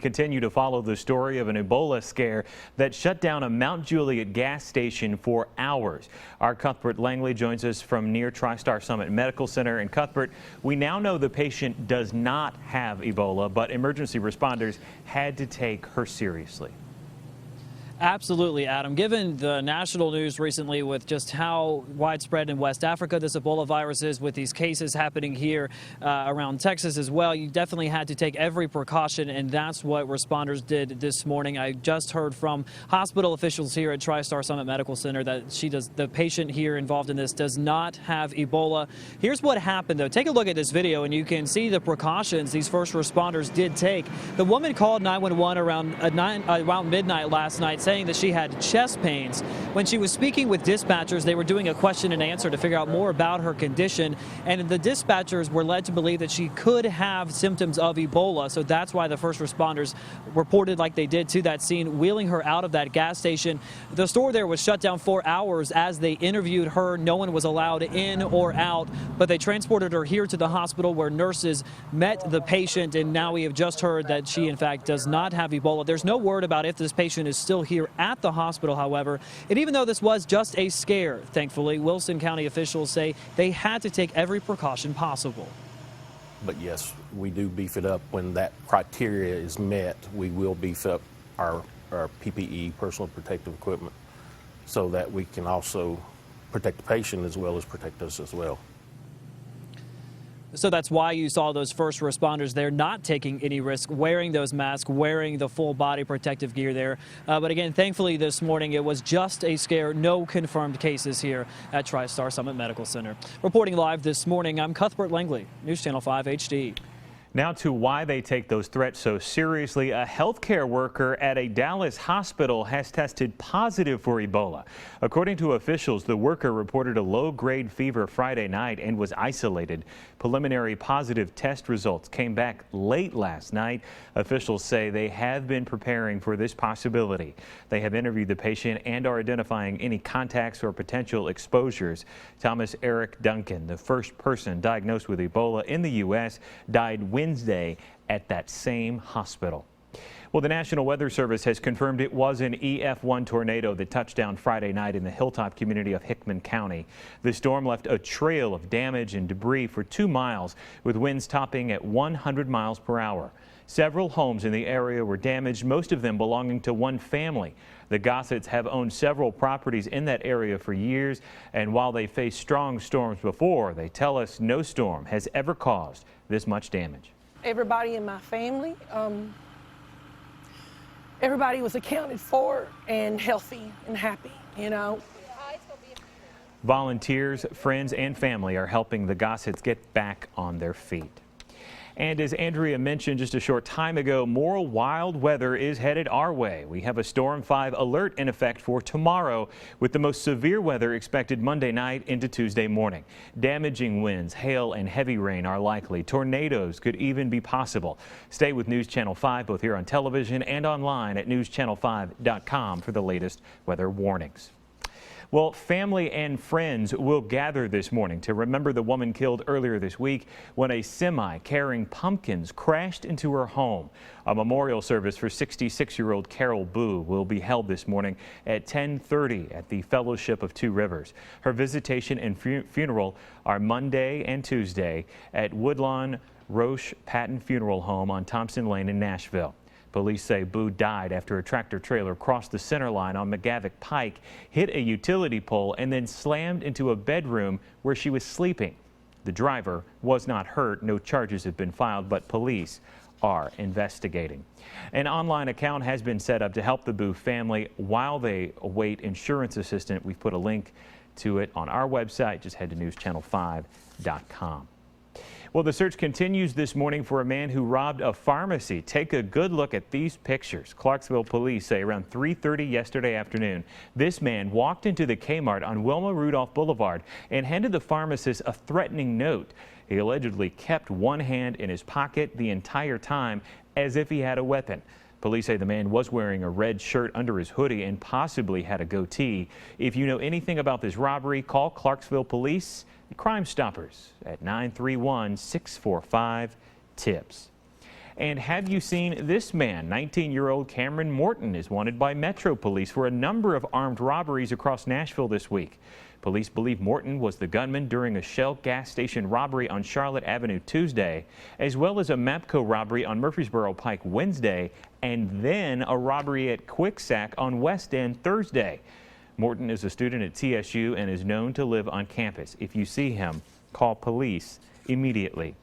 Continue to follow the story of an Ebola scare that shut down a Mount Juliet gas station for hours. Our Cuthbert Langley joins us from near TriStar Summit Medical Center. And Cuthbert, we now know the patient does not have Ebola, but emergency responders had to take her seriously. Absolutely, Adam. Given the national news recently with just how widespread in West Africa this Ebola virus is, with these cases happening here around Texas as well, you definitely had to take every precaution, and that's what responders did this morning. I just heard from hospital officials here at TriStar Summit Medical Center that the patient here involved in this does not have Ebola. Here's what happened, though. Take a look at this video, and you can see the precautions these first responders did take. The woman called 911 around midnight last night, saying that she had chest pains. When she was speaking with dispatchers, they were doing a question and answer to figure out more about her condition, and the dispatchers were led to believe that she could have symptoms of Ebola. So that's why the first responders reported like they did to that scene, wheeling her out of that gas station. The store there was shut down for hours as they interviewed her. No one was allowed in or out, but they transported her here to the hospital where nurses met the patient, and now we have just heard that she in fact does not have Ebola. There's no word about if this patient is still here at the hospital, however. And even though this was just a scare, thankfully, Wilson County officials say they had to take every precaution possible. But yes, we do beef it up when that criteria is met. We will beef up our PPE, personal protective equipment, so that we can also protect the patient as well as protect us as well. So that's why you saw those first responders there not taking any risk, wearing those masks, wearing the full body protective gear there. But again, thankfully this morning it was just a scare. No confirmed cases here at TriStar Summit Medical Center. Reporting live this morning, I'm Cuthbert Langley, News Channel 5 HD. Now to why they take those threats so seriously. A healthcare worker at a Dallas hospital has tested positive for Ebola. According to officials, the worker reported a low-grade fever Friday night and was isolated. Preliminary positive test results came back late last night. Officials say they have been preparing for this possibility. They have interviewed the patient and are identifying any contacts or potential exposures. Thomas Eric Duncan, the first person diagnosed with Ebola in the U.S., died Wednesday at that same hospital. Well, the National Weather Service has confirmed it was an EF1 tornado that touched down Friday night in the hilltop community of Hickman County. The storm left a trail of damage and debris for 2 miles, with winds topping at 100 miles per hour. Several homes in the area were damaged, most of them belonging to one family. The Gossets have owned several properties in that area for years, and while they faced strong storms before, they tell us no storm has ever caused this much damage. Everybody in my family, everybody was accounted for and healthy and happy, you know. Volunteers, friends, and family are helping the Gossets get back on their feet. And as Andrea mentioned just a short time ago, more wild weather is headed our way. We have a Storm 5 alert in effect for tomorrow, with the most severe weather expected Monday night into Tuesday morning. Damaging winds, hail, and heavy rain are likely. Tornadoes could even be possible. Stay with News Channel 5, both here on television and online at newschannel5.com for the latest weather warnings. Well, family and friends will gather this morning to remember the woman killed earlier this week when a semi carrying pumpkins crashed into her home. A memorial service for 66-year-old Carol Boo will be held this morning at 10:30 at the Fellowship of Two Rivers. Her visitation and funeral are Monday and Tuesday at Woodlawn Roche Patton Funeral Home on Thompson Lane in Nashville. Police say Boo died after a tractor trailer crossed the center line on McGavick Pike, hit a utility pole, and then slammed into a bedroom where she was sleeping. The driver was not hurt. No charges have been filed, but police are investigating. An online account has been set up to help the Boo family while they await insurance assistance. We've put a link to it on our website. Just head to newschannel5.com. Well, the search continues this morning for a man who robbed a pharmacy. Take a good look at these pictures. Clarksville police say around 3:30 yesterday afternoon, this man walked into the Kmart on Wilma Rudolph Boulevard and handed the pharmacist a threatening note. He allegedly kept one hand in his pocket the entire time as if he had a weapon. Police say the man was wearing a red shirt under his hoodie and possibly had a goatee. If you know anything about this robbery, call Clarksville Police and Crime Stoppers at 931-645-TIPS. And have you seen this man? 19-year-old Cameron Morton is wanted by Metro Police for a number of armed robberies across Nashville this week. Police believe Morton was the gunman during a Shell gas station robbery on Charlotte Avenue Tuesday, as well as a MAPCO robbery on Murfreesboro Pike Wednesday, and then a robbery at Quicksack on West End Thursday. Morton is a student at TSU and is known to live on campus. If you see him, call police immediately.